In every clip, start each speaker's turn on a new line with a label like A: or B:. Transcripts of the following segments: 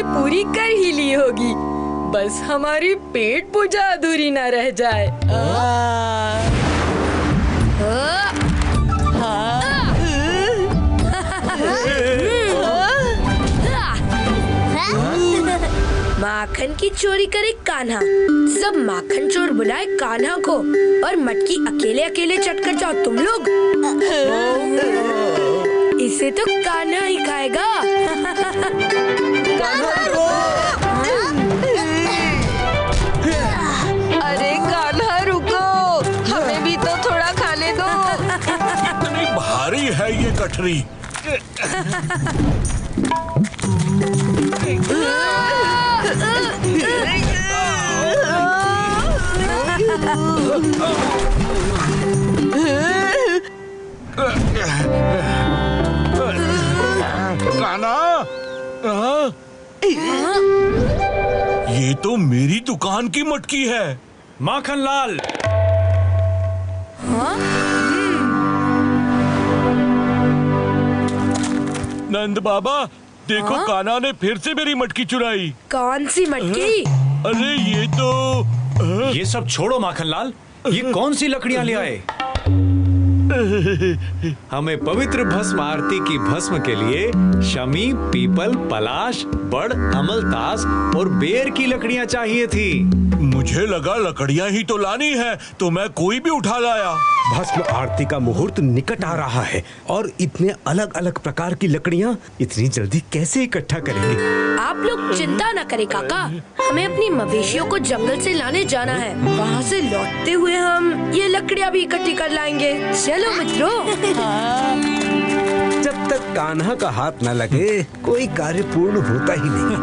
A: हमने पूरी कर ही ली होगी। बस हमारी पेट पूजा अधूरी ना रह जाए। माखन की चोरी करे कान्हा। सब माखन चोर बुलाए कान्हा को और मटकी अकेले अकेले चट कर जाओ तुम लोग। इसे तो कान्हा ही खाएगा।
B: अरे कान्हा रुको, हमें भी तो थोड़ा खाने दो।
C: इतनी भारी है ये कटरी। कान्हा, ये तो मेरी दुकान की मटकी है।
D: माखन लाल।
C: नंद बाबा, देखो कान्हा ने फिर से मेरी मटकी चुराई।
A: कौन सी मटकी?
C: अरे ये तो
D: ये सब छोड़ो माखन लाल, ये कौन सी लकड़ियां ले आए?
E: हमें पवित्र भस्म आरती की भस्म के लिए शमी, पीपल, पलाश, बड़, अमलतास और बेर की लकड़ियां चाहिए थी।
C: मुझे लगा लकड़ियां ही तो लानी है, तो मैं कोई भी उठा लाया।
F: भस्म आरती का मुहूर्त निकट आ रहा है और इतने अलग अलग प्रकार की लकड़ियां इतनी जल्दी कैसे इकट्ठा करेंगे?
A: आप लोग चिंता न करें काका, हमें अपनी मवेशियों को जंगल से लाने जाना है। वहाँ से लौटते हुए हम ये लकड़ियाँ भी इकट्ठी कर लाएंगे। चलो मित्रों।
F: जब तक कान्हा का हाथ न लगे कोई कार्य पूर्ण होता ही नहीं।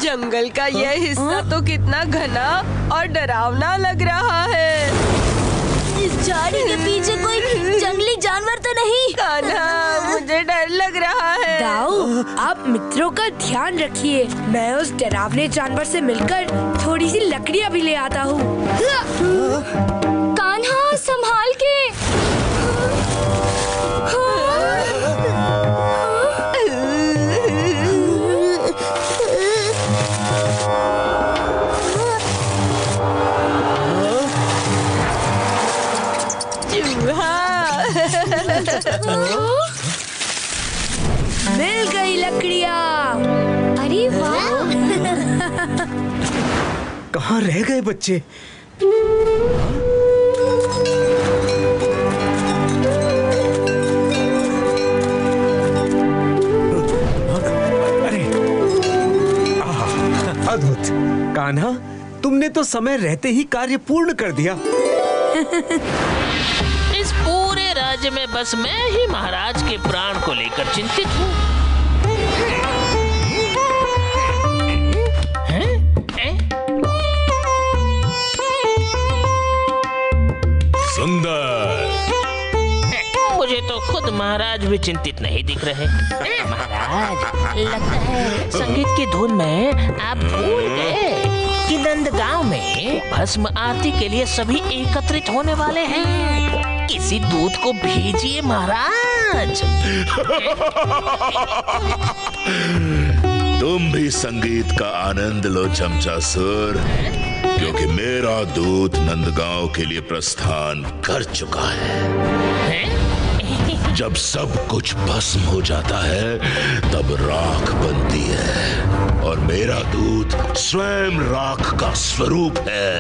B: जंगल का यह हिस्सा तो कितना घना और डरावना लग रहा है।
G: इस झाड़ी के पीछे कोई जंगली जानवर तो नहीं?
B: कान्हा, मुझे डर लग रहा है।
A: दाऊ, आप मित्रों का ध्यान रखिए। मैं उस डरावने जानवर से मिलकर थोड़ी सी लकड़ियाँ भी ले आता हूँ।
G: कान्हा, संभाल के।
A: मिल गई लकड़ियाँ।
G: अरे वाह।
F: कहाँ रह गए बच्चे? अरे अद्भुत। कान्हा, तुमने तो समय रहते ही कार्य पूर्ण कर दिया।
H: इस पूरे राज्य में बस मैं ही महाराज के प्राण को लेकर चिंतित हूँ।
C: सुंदर।
H: मुझे तो खुद महाराज भी चिंतित नहीं दिख रहे। महाराज, लगता है संगीत की धुन में आप भूल गए कि नंदगांव में भस्म आरती के लिए सभी एकत्रित होने वाले हैं। किसी दूत को भेजिए महाराज।
I: तुम भी संगीत का आनंद लो चमचासुर, क्योंकि मेरा दूत नंदगांव के लिए प्रस्थान कर चुका है। जब सब कुछ भस्म हो जाता है तब राख बनती है, और मेरा दूत स्वयं राख का स्वरूप है।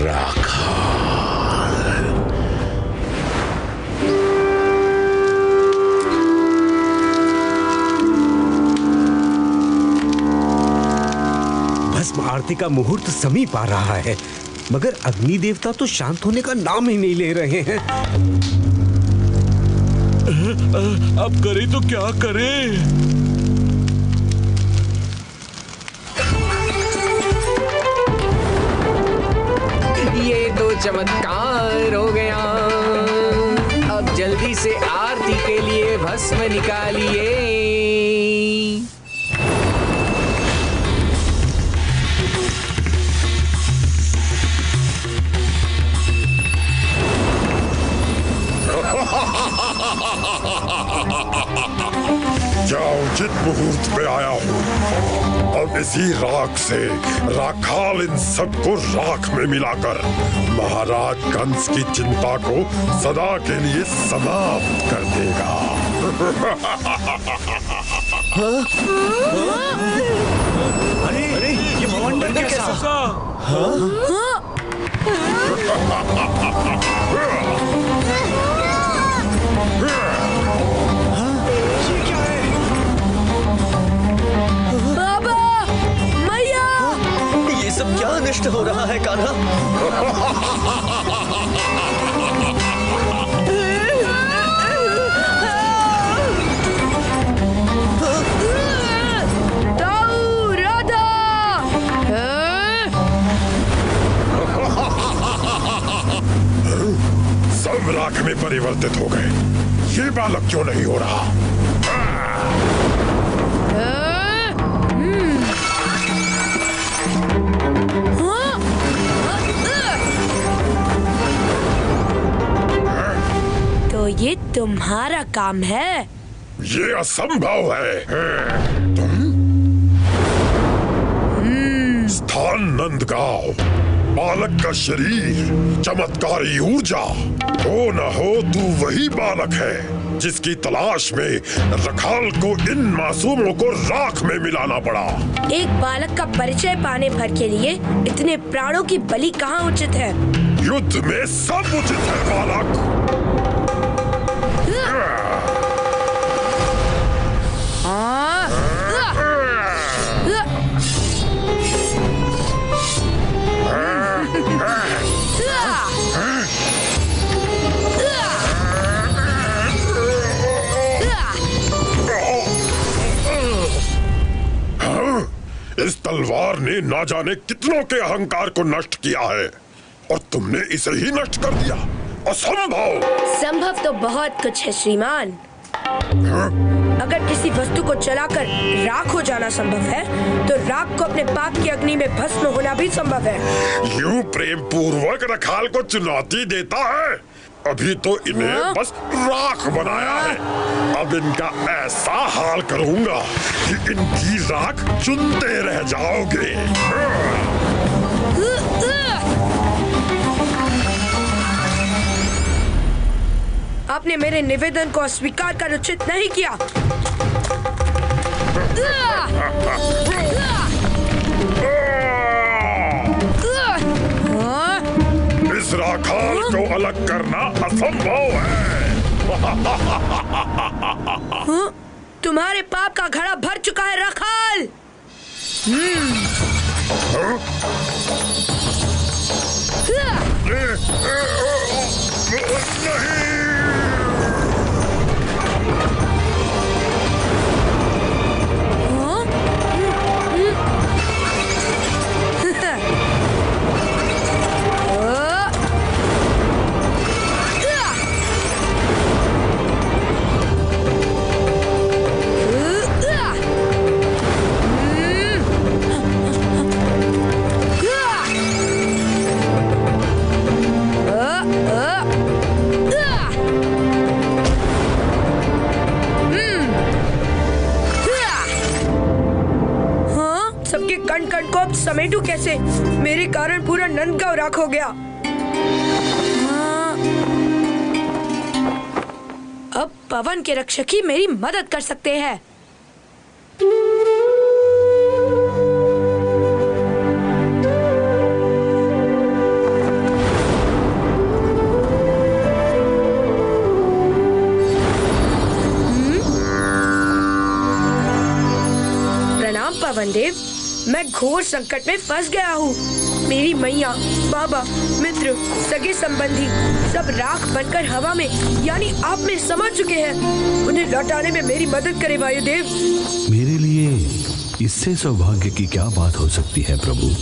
I: राखा।
F: भस्म आरती का मुहूर्त समीप आ रहा है, मगर अग्नि देवता तो शांत होने का नाम ही नहीं ले रहे हैं।
C: अब करें तो क्या करें?
J: ये तो चमत्कार हो गया। अब जल्दी से आरती के लिए भस्म निकालिए।
K: क्या उचित मुहूर्त पे आया हूँ। अब इसी राख से राखाल इन सबको राख में मिलाकर महाराज कंस की चिंता को सदा के लिए समाप्त कर देगा।
D: अरे ये बवंडर कैसा?
E: ये क्या है?
A: बाबा, मैया,
L: ये सब क्या अनिष्ट हो रहा है कान्हा?
A: दाऊ, राधा,
K: सब राख में परिवर्तित हो गए। ये बालक क्यों नहीं हो रहा?
A: तो ये तुम्हारा काम है?
K: ये असंभव है। स्थान नंदगांव, बालक का शरीर, चमत्कारी ऊर्जा। हो न हो तू वही बालक है जिसकी तलाश में रखाल को इन मासूमों को राख में मिलाना पड़ा।
A: एक बालक का परिचय पाने भर के लिए इतने प्राणों की बलि कहाँ उचित है?
K: युद्ध में सब उचित है बालक। इस तलवार ने ना जाने कितनों के अहंकार को नष्ट किया है और तुमने इसे ही नष्ट कर दिया। असंभव।
A: संभव तो बहुत कुछ है श्रीमान। अगर किसी वस्तु को जलाकर राख हो जाना संभव है, तो राख को अपने पाप की अग्नि में भस्म होना भी संभव है।
K: यूं प्रेम पूर्वक रखाल को चुनौती देता है। अभी तो इन्हें बस राख बनाया है। अब इनका ऐसा हाल करूंगा कि इनकी राख चुनते रह जाओगे।
A: आपने मेरे निवेदन को अस्वीकार कर उचित नहीं किया।
K: इस राखाल को अलग करना असंभव है।
A: तुम्हारे पाप का घड़ा भर चुका है राखाल। कण को अब समेटू कैसे? मेरे कारण पूरा नंदगांव राख हो गया। अब पवन के रक्षक ही मेरी मदद कर सकते हैं। प्रणाम पवन देव, मैं घोर संकट में फंस गया हूँ। मेरी मैया, बाबा, मित्र, सगे संबंधी सब राख बनकर हवा में यानी आप में समा चुके हैं। उन्हें लौटाने में मेरी मदद करें वायुदेव।
M: मेरे लिए इससे सौभाग्य की क्या बात हो सकती है प्रभु।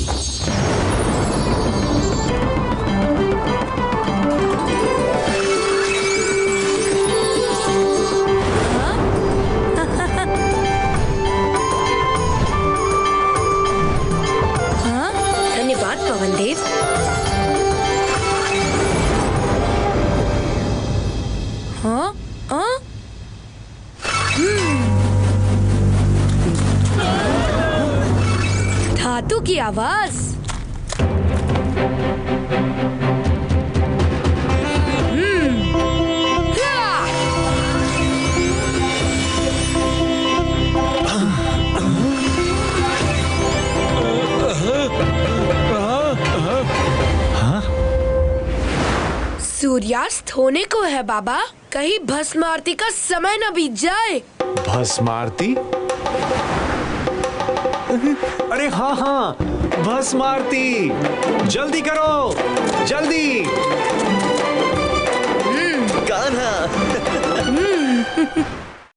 A: धन्यवाद पवन देव। हाँ? हाँ? धातु की आवाज। सूर्यास्त होने को है बाबा, कहीं भस्म आरती का समय न बीत जाए।
E: भस्म आरती? अरे हाँ हाँ, भस्म आरती, जल्दी करो, जल्दी।
L: कान्हा